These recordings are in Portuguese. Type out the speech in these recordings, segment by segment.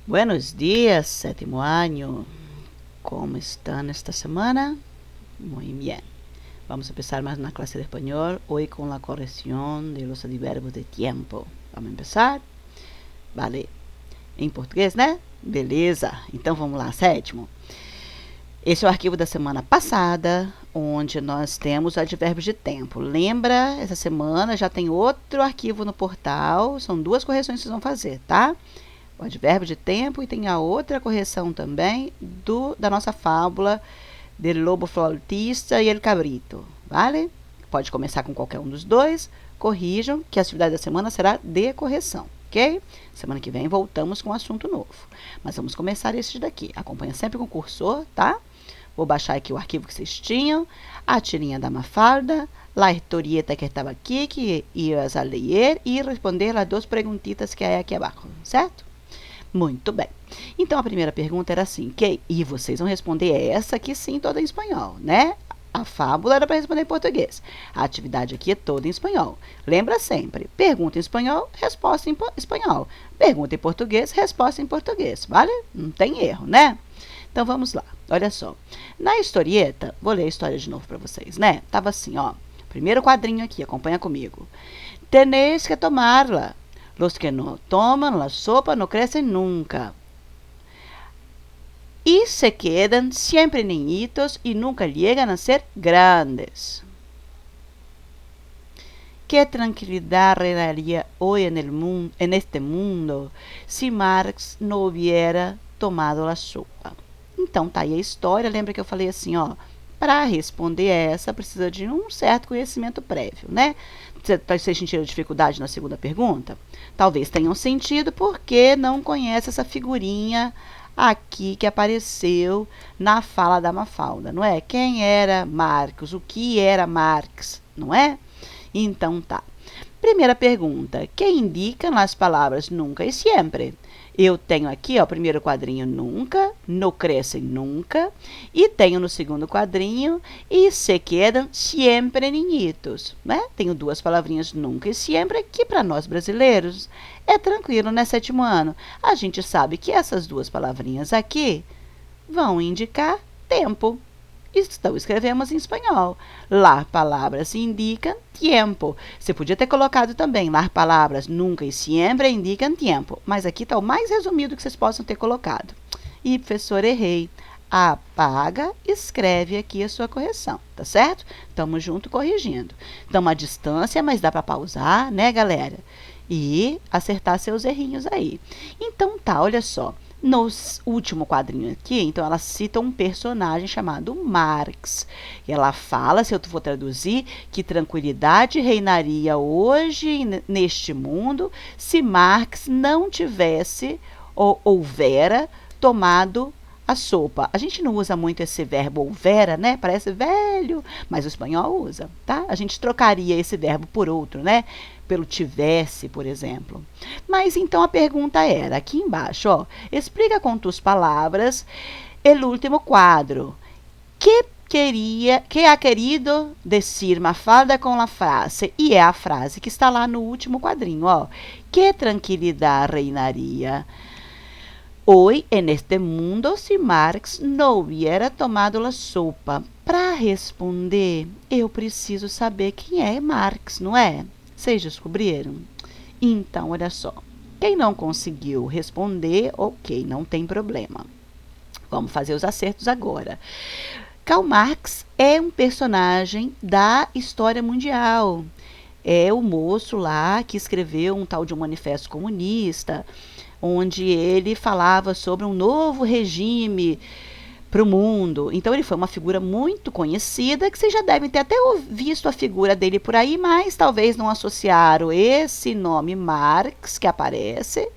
Buenos días, sétimo año. ¿Cómo están esta semana? Muy bien. Vamos a empezar más una clase de español hoy con la corrección de los adverbios de tiempo. Vamos a empezar? Vale. Em português, né? Beleza. Então vamos lá, sétimo. Esse é o arquivo da semana passada, onde nós temos advérbios de tempo. Lembra? Essa semana já tem outro arquivo no portal. São duas correções que vocês vão fazer, tá? O advérbio de tempo e tem a outra correção também da nossa fábula del lobo flautista e el cabrito, vale? Pode começar com qualquer um dos dois, corrijam, que a atividade da semana será de correção, ok? Semana que vem voltamos com um assunto novo, mas vamos começar esse daqui. Acompanha sempre com o cursor, tá? Vou baixar aqui o arquivo que vocês tinham, a tirinha da Mafalda, a historieta que estava aqui, que ias a ler e responder as duas perguntitas que há aqui abaixo, certo? Muito bem. Então, a primeira pergunta era assim, e vocês vão responder essa aqui sim, toda em espanhol, né? A fábula era para responder em português. A atividade aqui é toda em espanhol. Lembra sempre, pergunta em espanhol, resposta em espanhol. Pergunta em português, resposta em português, vale? Não tem erro, né? Então, vamos lá. Olha só. Na historieta, vou ler a história de novo para vocês, né? Tava assim, ó. Primeiro quadrinho aqui, acompanha comigo. Tenéis que tomá-la. Los que no toman la sopa no crecen nunca. Y se quedan siempre niñitos y nunca llegan a ser grandes. ¿Qué tranquilidad reinaría hoy en este mundo se Marx não hubiera tomado a sopa? Então, tá aí a história. Lembra que eu falei assim, ó, para responder essa precisa de um certo conhecimento prévio, né? Vocês sentiram dificuldade na segunda pergunta? Talvez tenham sentido porque não conhece essa figurinha aqui que apareceu na fala da Mafalda, não é? Quem era Marx? O que era Marx, não é? Então tá. Primeira pergunta, que indicam as palavras nunca e sempre? Eu tenho aqui, ó, primeiro quadrinho nunca, no crescem nunca, e tenho no segundo quadrinho e se quedam siempre niñitos, né? Tenho duas palavrinhas nunca e sempre, que para nós brasileiros é tranquilo, né, sétimo ano? A gente sabe que essas duas palavrinhas aqui vão indicar tempo. Então, escrevemos em espanhol. Las palavras indicam tempo. Você podia ter colocado também las palavras nunca e sempre indicam tempo. Mas aqui está o mais resumido que vocês possam ter colocado. E, professor, errei. Apaga, escreve aqui a sua correção, tá certo? Estamos junto corrigindo. Estamos à distância, mas dá para pausar, né, galera? E acertar seus errinhos aí. Então, tá, olha só. No último quadrinho aqui, então, ela cita um personagem chamado Marx. E ela fala, se eu for traduzir, que tranquilidade reinaria hoje neste mundo se Marx não tivesse ou houvera tomado a sopa. A gente não usa muito esse verbo houvera, né? Parece velho, mas o espanhol usa, tá? A gente trocaria esse verbo por outro, né? Pelo tivesse, por exemplo. Mas então a pergunta era, aqui embaixo, ó, explica com tus palavras o último quadro. Que ha querido decir Mafalda com a frase? E é a frase que está lá no último quadrinho, ó. Que tranquilidade reinaria hoy en este mundo se Marx não hubiera tomado a sopa? Para responder, eu preciso saber quem é Marx, não é? Vocês descobriram? Então, olha só. Quem não conseguiu responder, ok, não tem problema. Vamos fazer os acertos agora. Karl Marx é um personagem da história mundial. É o moço lá que escreveu um tal de um manifesto comunista, onde ele falava sobre um novo regime para o mundo. Então, ele foi uma figura muito conhecida, que vocês já devem ter até visto a figura dele por aí, mas talvez não associaram esse nome Marx, que aparece,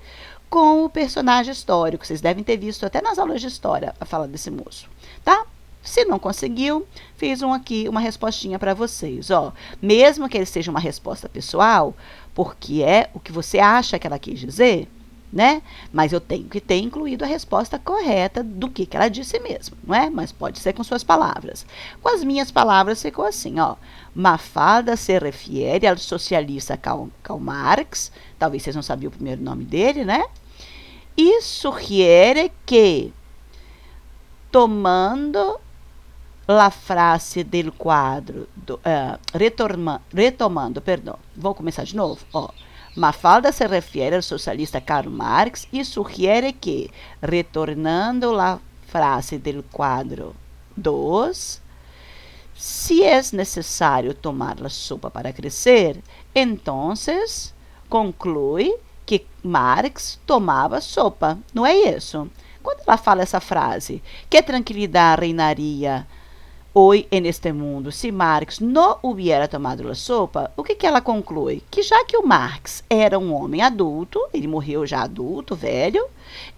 com o personagem histórico. Vocês devem ter visto até nas aulas de história a fala desse moço, tá? Se não conseguiu, fiz aqui uma respostinha para vocês, ó. Mesmo que ele seja uma resposta pessoal, porque é o que você acha que ela quis dizer, né? Mas eu tenho que ter incluído a resposta correta do que ela disse mesmo, não é? Mas pode ser com suas palavras. Com as minhas palavras ficou assim, ó. Mafalda se refere ao socialista Karl Marx, talvez vocês não sabiam o primeiro nome dele, né? e sugiere que, tomando la frase del quadro, retomando, perdão, vou começar de novo, ó. Mafalda se refere ao socialista Karl Marx e sugiere que, retornando la frase del quadro 2, se é necessário tomar a sopa para crescer, então conclui que Marx tomava sopa. Não é isso? Quando ela fala essa frase, que tranquilidade reinaria hoje neste mundo se Marx não hubiera tomado a sopa, o que ela conclui? Que já que o Marx era um homem adulto, ele morreu já adulto, velho,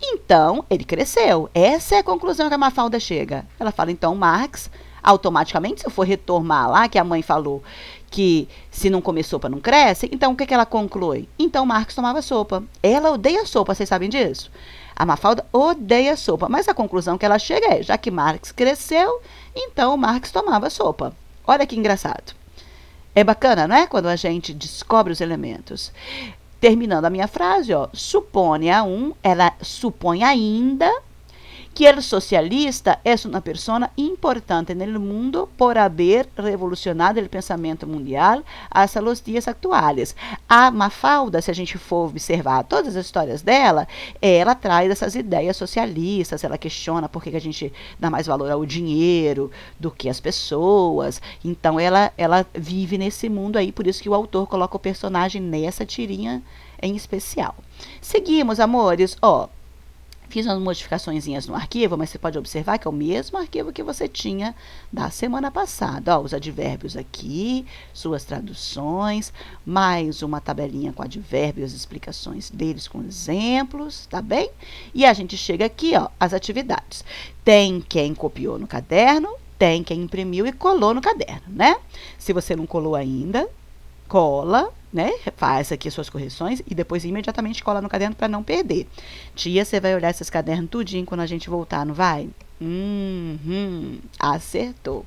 então ele cresceu. Essa é a conclusão que a Mafalda chega. Ela fala, então Marx, automaticamente, se eu for retomar lá, que a mãe falou que se não comer sopa não cresce, então o que ela conclui? Então Marx tomava sopa. Ela odeia sopa, vocês sabem disso? A Mafalda odeia sopa, mas a conclusão que ela chega é, já que Marx cresceu, então Marx tomava sopa. Olha que engraçado. É bacana, não é? Quando a gente descobre os elementos. Terminando a minha frase, ó, ela supõe ainda que o socialista é uma pessoa importante no mundo por haver revolucionado o pensamento mundial hasta os dias atuais. A Mafalda, se a gente for observar todas as histórias dela, ela traz essas ideias socialistas, ela questiona por que a gente dá mais valor ao dinheiro do que às pessoas. Então ela vive nesse mundo aí, por isso que o autor coloca o personagem nessa tirinha em especial. Seguimos, amores, ó. Fiz umas modificaçõezinhas no arquivo, mas você pode observar que é o mesmo arquivo que você tinha da semana passada. Ó, os advérbios aqui, suas traduções, mais uma tabelinha com advérbios, explicações deles com exemplos, tá bem? E a gente chega aqui, ó, as atividades. Tem quem copiou no caderno, tem quem imprimiu e colou no caderno, né? Se você não colou ainda, cola, né? Faz aqui suas correções e depois imediatamente cola no caderno para não perder. Tia, você vai olhar esses cadernos tudinho quando a gente voltar, não vai? Acertou.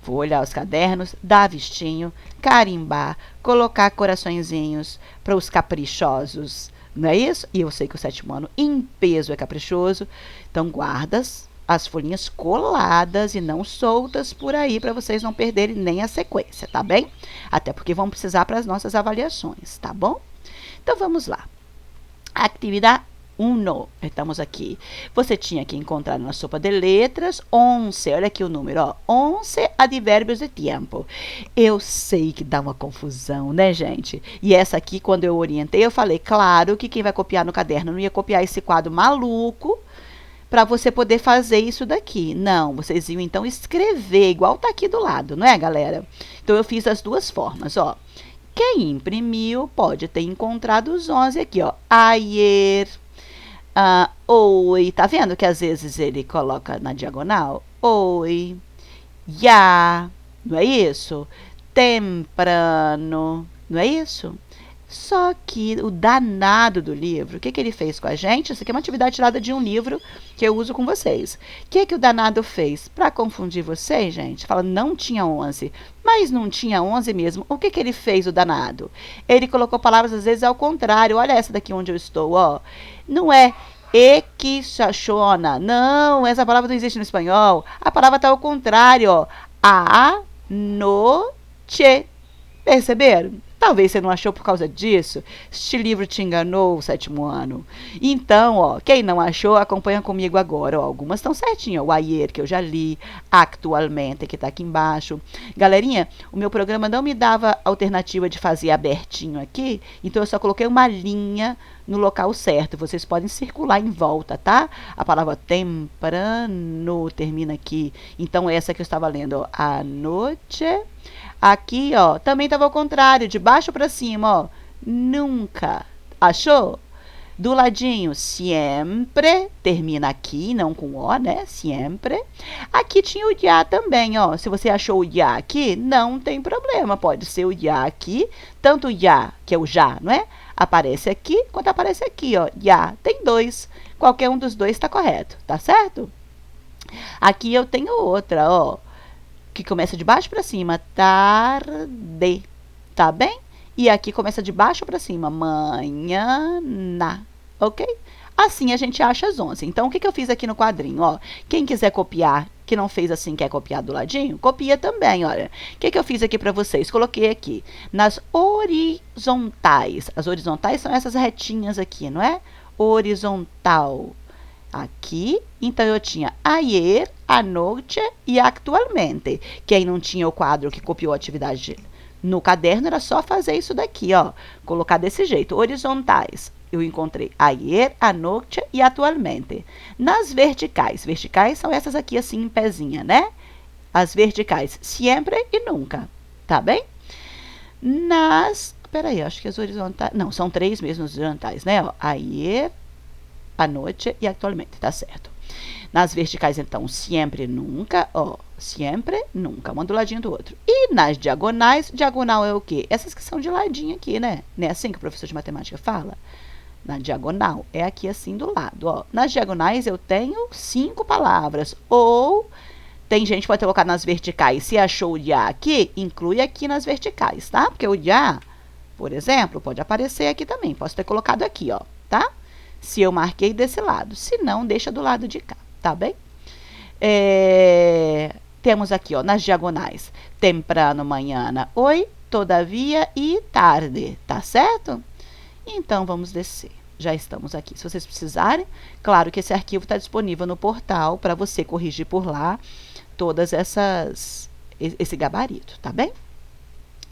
Vou olhar os cadernos, dar vistinho, carimbar, colocar coraçõezinhos para os caprichosos, não é isso? E eu sei que o 7º ano em peso é caprichoso, então guardas as folhinhas coladas e não soltas por aí para vocês não perderem nem a sequência, tá bem? Até porque vão precisar para as nossas avaliações, tá bom? Então vamos lá. Atividade 1. Estamos aqui. Você tinha que encontrar na sopa de letras 11, olha aqui o número, ó, 11 advérbios de tempo. Eu sei que dá uma confusão, né, gente? E essa aqui, quando eu orientei, eu falei, claro que quem vai copiar no caderno não ia copiar esse quadro maluco para você poder fazer isso daqui. Não, vocês iam então escrever, igual tá aqui do lado, não é, galera? Então, eu fiz as duas formas, ó. Quem imprimiu pode ter encontrado os 11 aqui, ó. Ayer, oi, tá vendo que às vezes ele coloca na diagonal? Oi, ya, não é isso? Temprano, não é isso? Só que o danado do livro, o que ele fez com a gente? Isso aqui é uma atividade tirada de um livro que eu uso com vocês. O que o danado fez? Para confundir vocês, gente, fala, não tinha 11. Mas não tinha 11 mesmo. O que ele fez, o danado? Ele colocou palavras, às vezes, ao contrário. Olha essa daqui onde eu estou, ó. Não é equixachona. Não, essa palavra não existe no espanhol. A palavra está ao contrário, ó. Anoche. Perceberam? Talvez você não achou por causa disso. Este livro te enganou, o 7º ano. Então, ó, quem não achou, acompanha comigo agora. Ó, algumas estão certinho. O ayer, que eu já li. Actualmente, que está aqui embaixo. Galerinha, o meu programa não me dava alternativa de fazer abertinho aqui. Então, eu só coloquei uma linha no local certo. Vocês podem circular em volta, tá? A palavra temprano termina aqui. Então, essa que eu estava lendo, ó. A noite... Aqui, ó, também estava ao contrário, de baixo para cima, ó. Nunca. Achou? Do ladinho, siempre, termina aqui, não com o, né? Siempre. Aqui tinha o ya também, ó. Se você achou o ya aqui, não tem problema. Pode ser o ya aqui, tanto o ya, que é o já, não é? Aparece aqui, quanto aparece aqui, ó. Ya, tem 2. Qualquer um dos dois está correto, tá certo? Aqui eu tenho outra, ó, que começa de baixo para cima, tarde, tá bem? E aqui começa de baixo para cima, manhã, ok? Assim a gente acha as 11. Então, o que eu fiz aqui no quadrinho? Ó, quem quiser copiar, que não fez assim, quer copiar do ladinho, copia também, olha. O que eu fiz aqui para vocês? Coloquei aqui nas horizontais. As horizontais são essas retinhas aqui, não é? Horizontal. Aqui, então eu tinha ayer, anoche e actualmente. Quem não tinha o quadro que copiou a atividade no caderno, era só fazer isso daqui, ó. Colocar desse jeito, horizontais. Eu encontrei ayer, anoche e atualmente. Nas verticais, verticais são essas aqui assim em pezinha, né? As verticais, sempre e nunca, tá bem? Peraí, acho que as horizontais, não, são 3 mesmo as horizontais, né? Ó, ayer, anoche e atualmente, tá certo. Nas verticais, então, sempre, nunca, ó, sempre, nunca, um do ladinho do outro. E nas diagonais, diagonal é o quê? Essas que são de ladinho aqui, né? Não é assim que o professor de matemática fala? Na diagonal, é aqui assim do lado, ó. Nas diagonais eu tenho 5 palavras, ou tem gente que pode colocar nas verticais. Se achou o já aqui, inclui aqui nas verticais, tá? Porque o já, por exemplo, pode aparecer aqui também. Posso ter colocado aqui, ó, tá? Se eu marquei desse lado. Se não, deixa do lado de cá, tá bem? Temos aqui, ó, nas diagonais. Temprano, manhã, oi, todavia e tarde, tá certo? Então, vamos descer. Já estamos aqui. Se vocês precisarem, claro que esse arquivo está disponível no portal para você corrigir por lá todas esse gabarito, tá bem?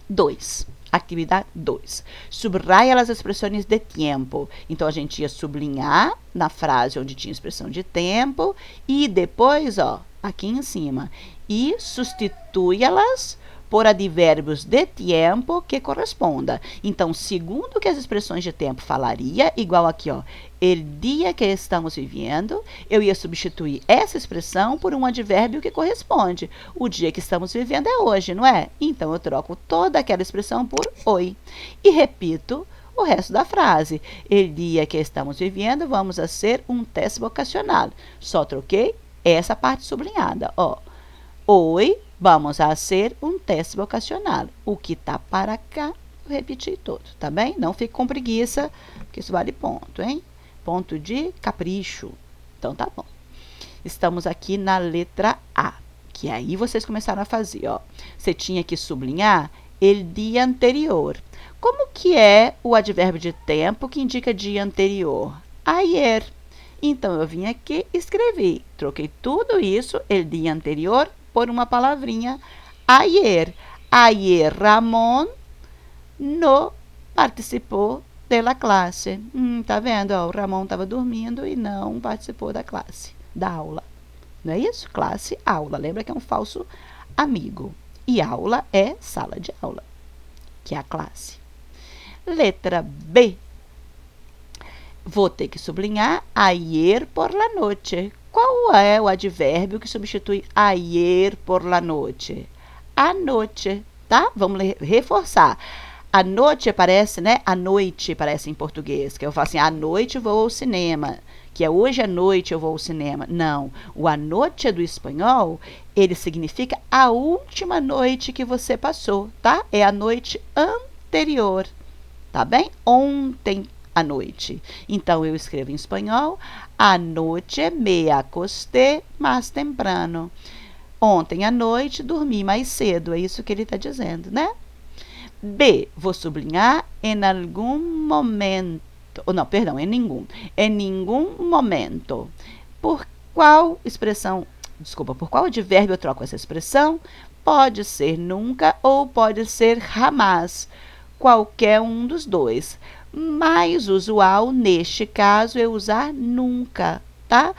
2. Atividade 2. Subraya as expressões de tempo. Então, a gente ia sublinhar na frase onde tinha expressão de tempo e depois, ó, aqui em cima, e substitui-las por advérbios de tempo que corresponda. Então, segundo o que as expressões de tempo falaria, igual aqui, ó, el dia que estamos vivendo, eu ia substituir essa expressão por um advérbio que corresponde. O dia que estamos vivendo é hoje, não é? Então, eu troco toda aquela expressão por hoy. E repito o resto da frase. El dia que estamos vivendo, vamos a ser um teste vocacional. Só troquei essa parte sublinhada, ó. Hoy vamos a hacer um teste vocacional. O que tá para cá, eu repeti todo, tá bem? Não fique com preguiça, porque isso vale ponto, hein? Ponto de capricho. Então, tá bom. Estamos aqui na letra A, que aí vocês começaram a fazer, ó. Você tinha que sublinhar el dia anterior. Como que é o advérbio de tempo que indica dia anterior? Ayer. Então, eu vim aqui e escrevi. Troquei tudo isso, el dia anterior, por uma palavrinha, ayer. Ayer Ramon no participou da classe. Tá vendo? Ó, o Ramon estava dormindo e não participou da classe, da aula. Não é isso? Classe, aula. Lembra que é um falso amigo. E aula é sala de aula, que é a classe. Letra B. Vou ter que sublinhar ayer por la noche. Qual é o advérbio que substitui ayer por la noche? Anoche, tá? Vamos reforçar. A noite parece, né? A noite parece em português, que eu falo assim, à noite vou ao cinema, que é hoje à noite eu vou ao cinema. Não, o a noite do espanhol, ele significa a última noite que você passou, tá? É a noite anterior, tá bem? Ontem à noite. Então, eu escrevo em espanhol, anoche me acosté mais temprano. Ontem à noite, dormi mais cedo. É isso que ele está dizendo, né? B, vou sublinhar em algum momento. Não, perdão, em nenhum. Em nenhum momento. Por qual expressão, desculpa, por qual advérbio eu troco essa expressão? Pode ser nunca ou pode ser jamás. Qualquer um dos dois. Mais usual, neste caso, é usar nunca, tá?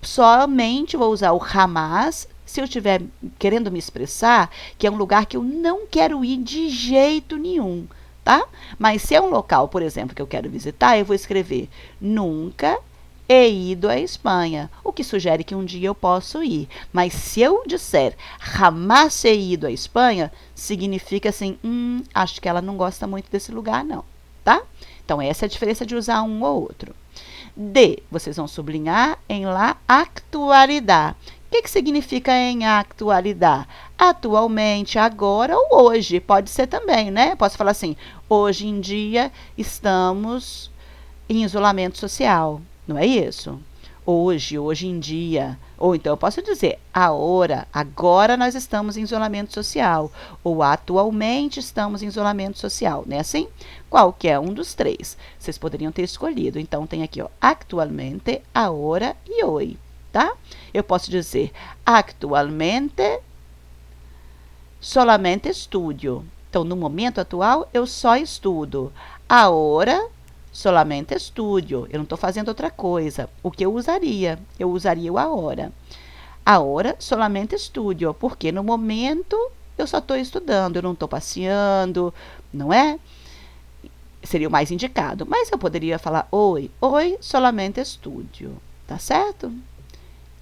Somente vou usar o jamás se eu estiver querendo me expressar que é um lugar que eu não quero ir de jeito nenhum, tá? Mas se é um local, por exemplo, que eu quero visitar, eu vou escrever nunca he ido à Espanha, o que sugere que um dia eu posso ir. Mas se eu disser jamás he ido à Espanha, significa assim, acho que ela não gosta muito desse lugar, não, tá? Então, essa é a diferença de usar um ou outro. D, vocês vão sublinhar em la actualidade. O que significa em actualidade? Atualmente, agora ou hoje. Pode ser também, né? Posso falar assim, hoje em dia estamos em isolamento social. Não é isso? Hoje, hoje em dia. Ou então eu posso dizer agora, agora nós estamos em isolamento social. Ou atualmente estamos em isolamento social, não é assim? Qualquer um dos três. Vocês poderiam ter escolhido. Então tem aqui, ó, actualmente, agora e hoje, tá? Eu posso dizer actualmente solamente estudo. Então, no momento atual, eu só estudo. Agora, solamente estudo. Eu não estou fazendo outra coisa. O que eu usaria? Eu usaria o agora. Agora, solamente estudo. Porque no momento, eu só estou estudando. Eu não estou passeando, não é? Seria o mais indicado. Mas eu poderia falar oi, solamente estudo. Tá certo?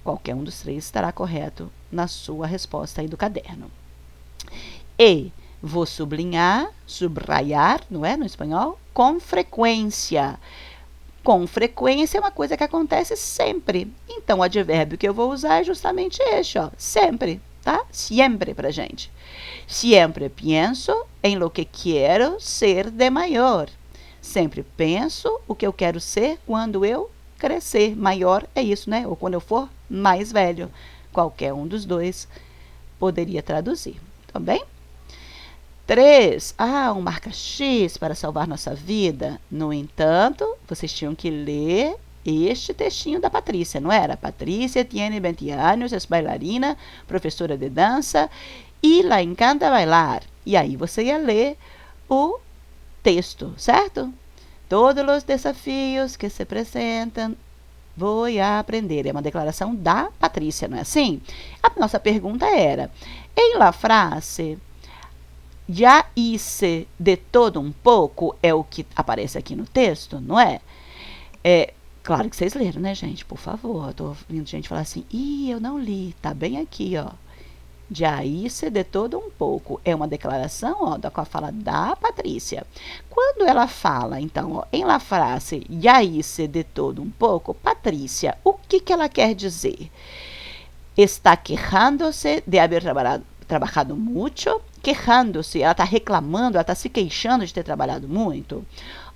Qualquer um dos três estará correto na sua resposta aí do caderno. E vou sublinhar, subrayar, não é, no espanhol? Com frequência. Com frequência é uma coisa que acontece sempre. Então, o advérbio que eu vou usar é justamente este, ó, sempre, tá? Siempre pra gente. Siempre pienso en lo que quiero ser de maior. Sempre penso o que eu quero ser quando eu crescer. Maior é isso, né? Ou quando eu for mais velho. Qualquer um dos dois poderia traduzir, tá bem? 3. Um marca-X para salvar nossa vida. No entanto, vocês tinham que ler este textinho da Patrícia, não era? Patrícia tiene 20 anos, é bailarina, professora de dança e la encanta bailar. E aí você ia ler o texto, certo? Todos os desafios que se apresentam vou aprender. É uma declaração da Patrícia, não é assim? A nossa pergunta era, em la frase já hice de todo um pouco é o que aparece aqui no texto, não é? Claro que vocês leram, né, gente? Por favor. Eu tô vendo gente falar assim, eu não li. Tá bem aqui, ó. Já hice de todo um pouco. É uma declaração, ó, da fala da Patrícia. Quando ela fala, então, ó, em la frase, já hice de todo um pouco, Patrícia, o que ela quer dizer? Está quejando-se de haber trabalhado muito, quejando-se, ela está reclamando, ela está se queixando de ter trabalhado muito.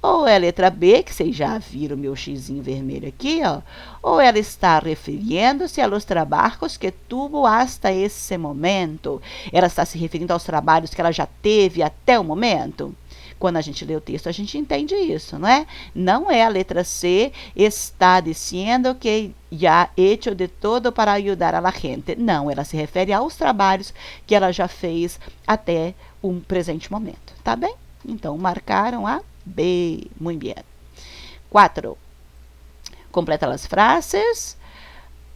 Ou é a letra B, que vocês já viram o meu xizinho vermelho aqui, ó. Ou ela está referindo-se aos trabalhos que tuvo hasta esse momento. Ela está se referindo aos trabalhos que ela já teve até o momento. Quando a gente lê o texto, a gente entende isso, não é? Não é a letra C, está dizendo que já hecho de todo para ajudar a la gente. Não, ela se refere aos trabalhos que ela já fez até o presente momento, tá bem? Então, marcaram a B. Muito bem. 4. Completa as frases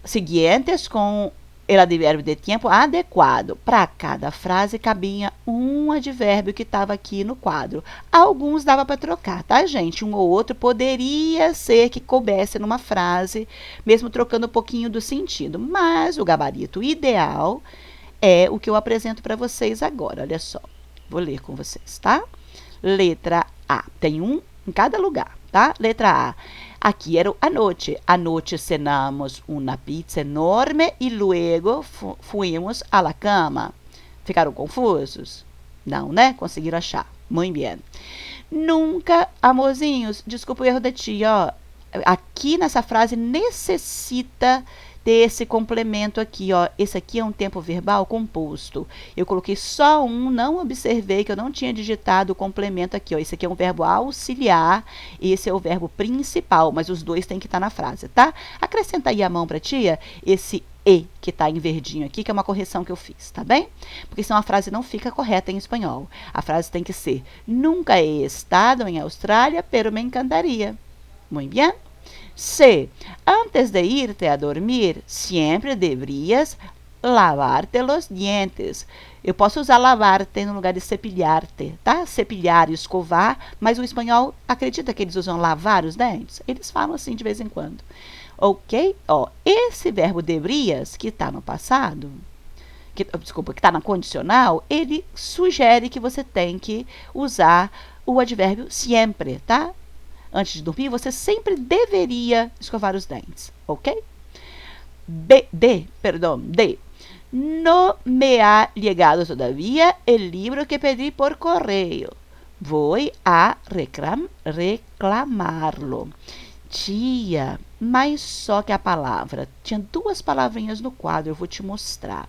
seguintes com o advérbio de tempo adequado. Para cada frase cabia um advérbio que estava aqui no quadro. Alguns dava para trocar, tá, gente? Um ou outro poderia ser que coubesse numa frase, mesmo trocando um pouquinho do sentido. Mas o gabarito ideal é o que eu apresento para vocês agora. Olha só. Vou ler com vocês, tá? Letra A. Tem um em cada lugar, tá? Letra A. Aqui era anoche. Anoche cenamos uma pizza enorme e luego fuimos a la cama. Ficaram confusos? Não, né? Conseguiram achar. Muito bem. Nunca, amorzinhos, desculpa o erro de tia, ó. Aqui nessa frase necessita ter esse complemento aqui, ó. Esse aqui é um tempo verbal composto. Eu coloquei só um, não observei que eu não tinha digitado o complemento aqui, ó. Esse aqui é um verbo auxiliar, esse é o verbo principal, mas os dois têm que estar na frase, tá? Acrescenta aí a mão pra tia, esse e que está em verdinho aqui, que é uma correção que eu fiz, tá bem? Porque senão a frase não fica correta em espanhol. A frase tem que ser, nunca he estado em Austrália, pero me encantaria. Muito bem? C. Antes de irte a dormir, sempre deverias lavar-te os dientes. Eu posso usar lavar-te no lugar de cepilhar-te, tá? Cepilhar e escovar, mas o espanhol acredita que eles usam lavar os dentes? Eles falam assim de vez em quando. Ok? Ó, esse verbo deverias, que está no passado, que está na condicional, ele sugere que você tem que usar o advérbio siempre, tá? Antes de dormir, você sempre deveria escovar os dentes, ok? D. No me ha llegado todavía el libro que pedí por correo. Voy a reclamarlo. Tia, mas só que a palavra, tinha duas palavrinhas no quadro, eu vou te mostrar.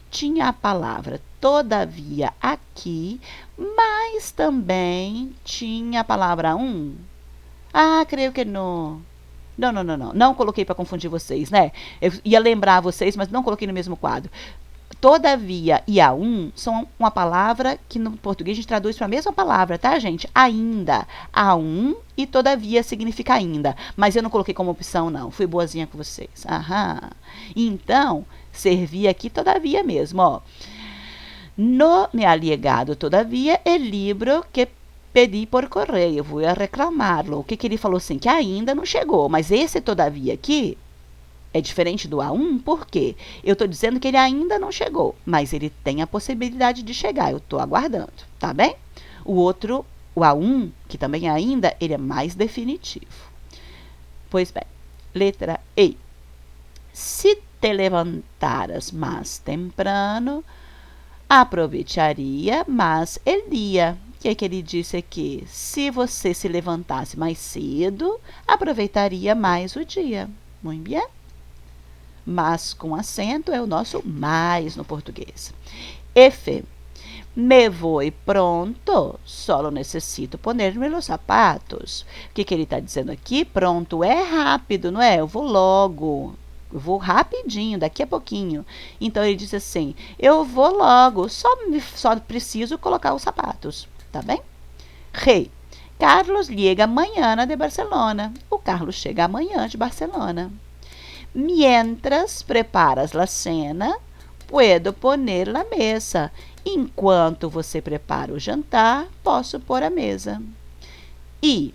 Tinha a palavra todavia aqui, mas também tinha a palavra um. Ah, creio que não. Não coloquei para confundir vocês, né? Eu ia lembrar vocês, mas não coloquei no mesmo quadro. Todavia e a um são uma palavra que no português a gente traduz para a mesma palavra, tá, gente? Ainda. A um e todavia significa ainda. Mas eu não coloquei como opção, não. Fui boazinha com vocês. Aham. Então, servia aqui todavia mesmo, ó. No me ha llegado todavia el libro que pedi por correio. Vou reclamá-lo. O que ele falou assim? Que ainda não chegou. Mas esse todavia aqui é diferente do A1, por quê? Eu estou dizendo que ele ainda não chegou, mas ele tem a possibilidade de chegar. Eu estou aguardando, tá bem? O outro, o A1, que também é ainda, ele é mais definitivo. Pois bem, letra E. Se te levantaras mais temprano, aproveitaria mais el dia. O que é que ele disse aqui? Se você se levantasse mais cedo, aproveitaria mais o dia. Muito bem? Mas com acento é o nosso mais no português. F. Me voy pronto, solo necessito poner-me los sapatos. O que ele está dizendo aqui? Pronto é rápido, não é? Eu vou logo. Eu vou rapidinho, daqui a pouquinho. Então, ele diz assim, eu vou logo, só preciso colocar os sapatos, tá bem? Rei. Carlos llega amanhã de Barcelona. O Carlos chega amanhã de Barcelona. Mientras preparas la cena, puedo poner la mesa. Enquanto você prepara o jantar, posso pôr a mesa. E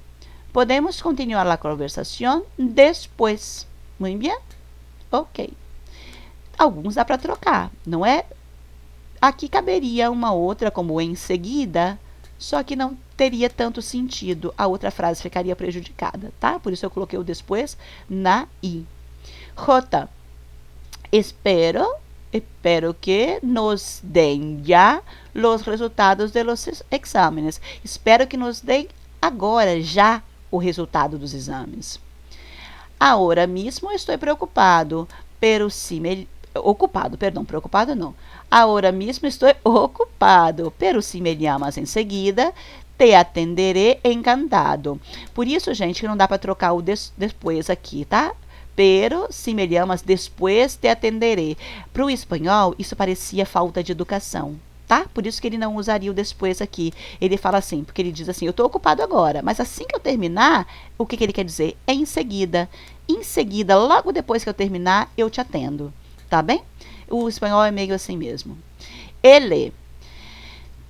podemos continuar a conversação depois. Muito bem? Ok. Alguns dá para trocar, não é? Aqui caberia uma outra como em seguida, só que não teria tanto sentido. A outra frase ficaria prejudicada, tá? Por isso eu coloquei o depois na I. J. Espero que nos den já os resultados de los exámenes. Espero que nos deem agora já o resultado dos exames. Agora mesmo estou preocupado, pero si me preocupado não. Agora mesmo estou ocupado, pero si me llamas em seguida, te atenderé encantado. Por isso, gente, que não dá para trocar o depois aqui, tá? Pero si me llamas después te atenderé. Para o espanhol, isso parecia falta de educação, tá? Por isso que ele não usaria o depois aqui. Ele fala assim, porque ele diz assim, eu estou ocupado agora, mas assim que eu terminar, o que ele quer dizer? É em seguida. Em seguida, logo depois que eu terminar, eu te atendo, tá bem? O espanhol é meio assim mesmo. Ele.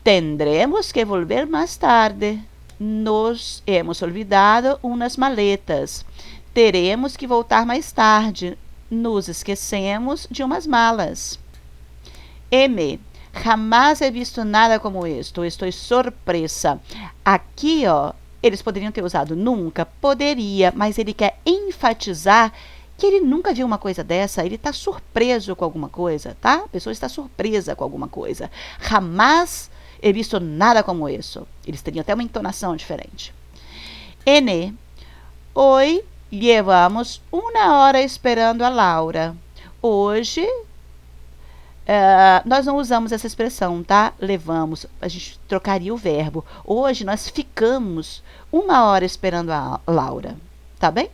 Tendremos que volver mais tarde. Nos hemos olvidado unas maletas. Teremos que voltar mais tarde. Nos esquecemos de umas malas. M. Jamais he visto nada como isto. Estou surpresa. Aqui, ó, eles poderiam ter usado nunca? Poderia, mas ele quer enfatizar que ele nunca viu uma coisa dessa. Ele está surpreso com alguma coisa, tá? A pessoa está surpresa com alguma coisa. Jamais he visto nada como isso. Eles teriam até uma entonação diferente. N. Oi. Levamos uma hora esperando a Laura. Hoje, nós não usamos essa expressão, tá? Levamos, a gente trocaria o verbo. Hoje nós ficamos uma hora esperando a Laura, tá bem?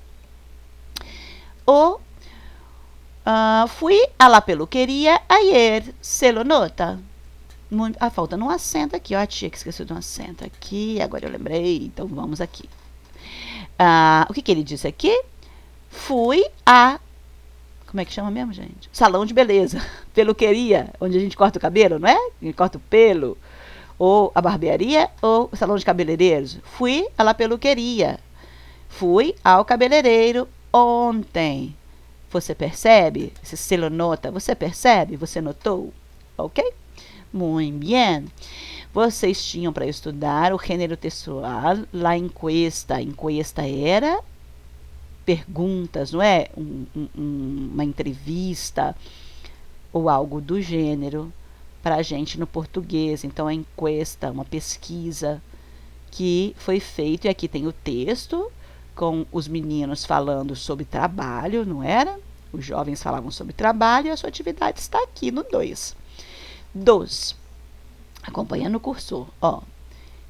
Fui a la peluqueria ayer, se lo nota. Falta um acento aqui, ó, a tia que esqueceu de um acento aqui, agora eu lembrei, então vamos aqui. O que ele disse aqui? Fui a... Como é que chama mesmo, gente? Salão de beleza. Peluqueria, onde a gente corta o cabelo, não é? A gente corta o pelo. Ou a barbearia, ou o salão de cabeleireiros. Fui a la peluqueria. Fui ao cabeleireiro ontem. Você percebe? Esse se lo nota. Você percebe? Você notou? Ok? Muito bem. Vocês tinham para estudar o gênero textual, la encuesta. A encuesta era perguntas, não é? Uma entrevista ou algo do gênero para a gente no português. Então, a encuesta, uma pesquisa que foi feita, e aqui tem o texto com os meninos falando sobre trabalho, não era? Os jovens falavam sobre trabalho e a sua atividade está aqui no 2. 2. Acompanhando o cursor, ó.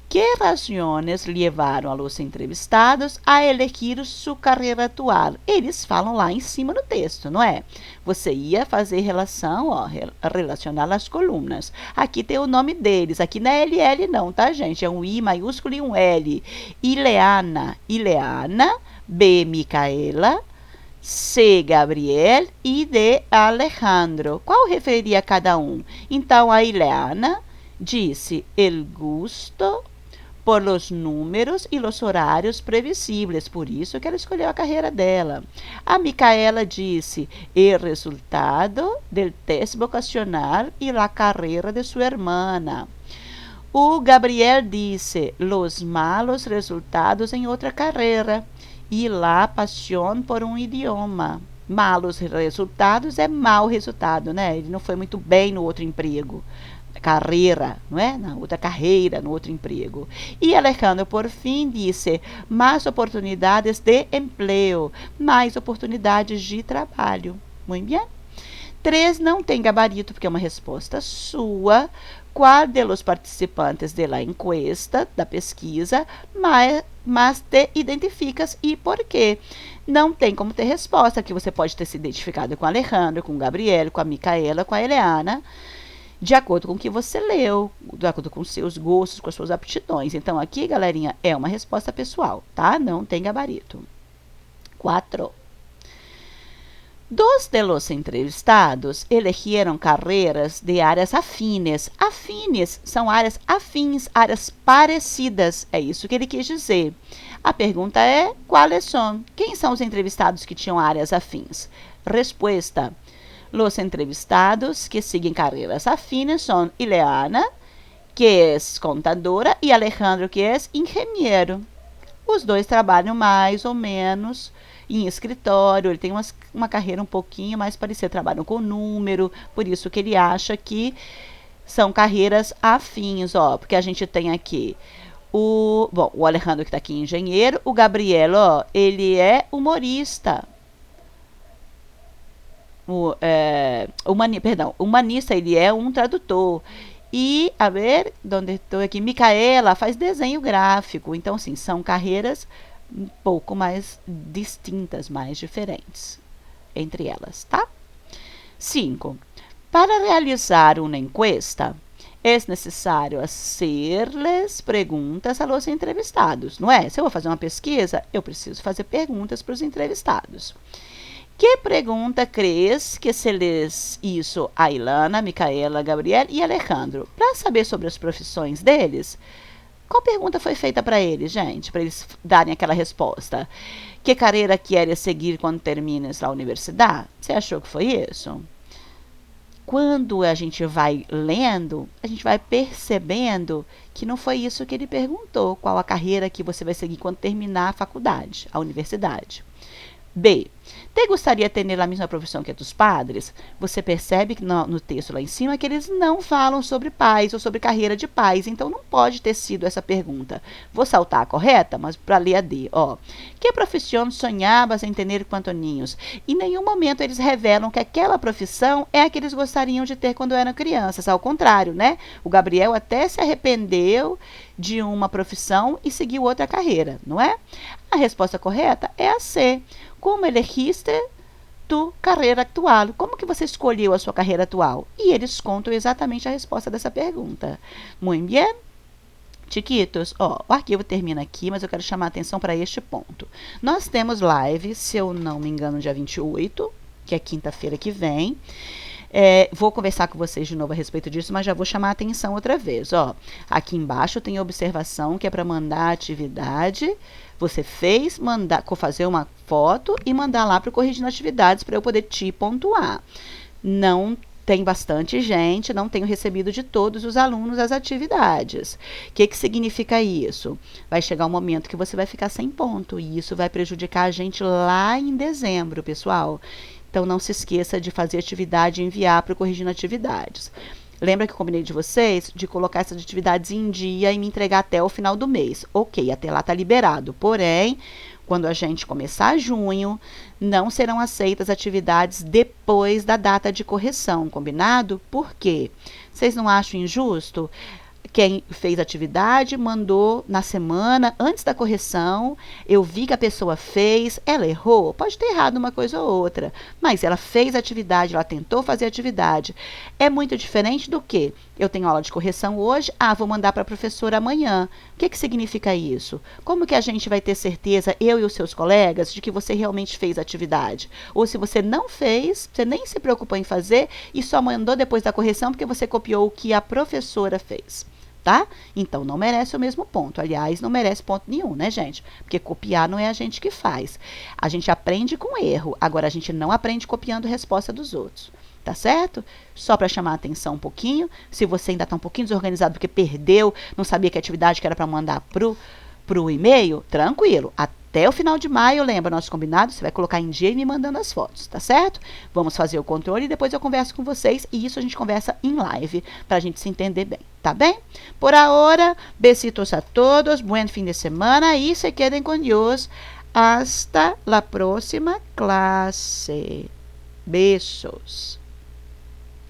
Que razões levaram a los entrevistados a elegir sua carreira atual? Eles falam lá em cima no texto, não é? Você ia fazer relação, ó, relacionar as colunas. Aqui tem o nome deles, aqui não é LL não, tá, gente? É um I maiúsculo e um L. Ileana, B, Micaela, C, Gabriel e D, Alejandro. Qual referia a cada um? Então, a Ileana disse el gusto por los números e los horários previsíveis, por isso que ela escolheu a carreira dela. A Micaela disse el resultado del test vocacional e la carreira de sua irmã. O Gabriel disse los malos resultados em outra carreira e la paixão por um idioma. Malos resultados é mau resultado, né? Ele não foi muito bem no outro emprego. Carreira, não é? Na outra carreira, no outro emprego. E Alejandro, por fim, disse mais oportunidades de emprego, mais oportunidades de trabalho. Muito bem? 3 não tem gabarito, porque é uma resposta sua. Qual dos participantes da encuesta, da pesquisa, mas te identificas e por quê? Não tem como ter resposta, que você pode ter se identificado com Alejandro, com Gabriel, com a Micaela, com a Eliana, de acordo com o que você leu, de acordo com os seus gostos, com as suas aptidões. Então, aqui, galerinha, é uma resposta pessoal, tá? Não tem gabarito. 4. Dos de los entrevistados elegiram carreiras de áreas afines. Afines são áreas afins, áreas parecidas. É isso que ele quis dizer. A pergunta é, quais são? Quem são os entrevistados que tinham áreas afins? Resposta. Los entrevistados que siguen carreras afines son Ileana, que é contadora, e Alejandro, que é engenheiro. Os dois trabalham mais ou menos em escritório, ele tem uma carreira um pouquinho mais parecida, trabalham com número, por isso que ele acha que são carreiras afins, ó, porque a gente tem aqui o Alejandro, que está aqui, engenheiro, o Gabriel, ó, ele é humorista. Humanista, ele é um tradutor. E, a ver, onde estou aqui, Micaela faz desenho gráfico. Então, sim, são carreiras um pouco mais distintas, mais diferentes entre elas, tá? 5. Para realizar uma encuesta, é necessário hacerles perguntas a los entrevistados, não é? Se eu vou fazer uma pesquisa, eu preciso fazer perguntas para os entrevistados. Que pergunta crees que se les hizo a Ilana, Micaela, Gabriel e Alejandro? Para saber sobre as profissões deles, qual pergunta foi feita para eles, gente? Para eles darem aquela resposta. Que carreira queres seguir quando termines a universidade? Você achou que foi isso? Quando a gente vai lendo, a gente vai percebendo que não foi isso que ele perguntou. Qual a carreira que você vai seguir quando terminar a faculdade, a universidade? B. Te gostaria de ter a mesma profissão que tus padres? Você percebe que no texto lá em cima que eles não falam sobre pais ou sobre carreira de pais, então não pode ter sido essa pergunta. Vou saltar a correta, mas para ler a D, ó. Que profissão sonhavas em ter quanto ninhos? Em nenhum momento eles revelam que aquela profissão é a que eles gostariam de ter quando eram crianças, ao contrário, né? O Gabriel até se arrependeu de uma profissão e seguiu outra carreira, não é? A resposta correta é a C. Como elegiste tu carreira atual? Como que você escolheu a sua carreira atual? E eles contam exatamente a resposta dessa pergunta. Muito bem? Chiquitos, ó, o arquivo termina aqui, mas eu quero chamar a atenção para este ponto. Nós temos live, se eu não me engano, dia 28, que é quinta-feira que vem. Vou conversar com vocês de novo a respeito disso, mas já vou chamar a atenção outra vez. Ó, aqui embaixo tem observação que é para mandar a atividade. Você fez, fazer uma foto e mandar lá para o Corrigindo Atividades para eu poder te pontuar. Não tem bastante gente, não tenho recebido de todos os alunos as atividades. O que significa isso? Vai chegar um momento que você vai ficar sem ponto e isso vai prejudicar a gente lá em dezembro, pessoal. Então, não se esqueça de fazer atividade e enviar para o Corrigindo Atividades. Lembra que eu combinei de vocês de colocar essas atividades em dia e me entregar até o final do mês. Ok, até lá está liberado. Porém, Quando a gente começar junho, não serão aceitas atividades depois da data de correção, combinado? Por quê? Vocês não acham injusto? Quem fez atividade mandou na semana, antes da correção, eu vi que a pessoa fez, ela errou, pode ter errado uma coisa ou outra, mas ela fez atividade, ela tentou fazer atividade. É muito diferente do que eu tenho aula de correção hoje, vou mandar para a professora amanhã. O que significa isso? Como que a gente vai ter certeza, eu e os seus colegas, de que você realmente fez a atividade? Ou se você não fez, você nem se preocupou em fazer e só mandou depois da correção porque você copiou o que a professora fez. Tá? Então, não merece o mesmo ponto. Aliás, não merece ponto nenhum, né, gente? Porque copiar não é a gente que faz. A gente aprende com erro. Agora, a gente não aprende copiando a resposta dos outros. Tá certo? Só para chamar a atenção um pouquinho. Se você ainda está um pouquinho desorganizado porque perdeu, não sabia que atividade que era para mandar pro e-mail, tranquilo. Até o final de maio, lembra nosso combinado? Você vai colocar em dia e me mandando as fotos, tá certo? Vamos fazer o controle e depois eu converso com vocês. E isso a gente conversa em live, para a gente se entender bem, tá bem? Por agora, besitos a todos, buen fin de semana y se queden con Dios. Hasta la próxima clase. Besos.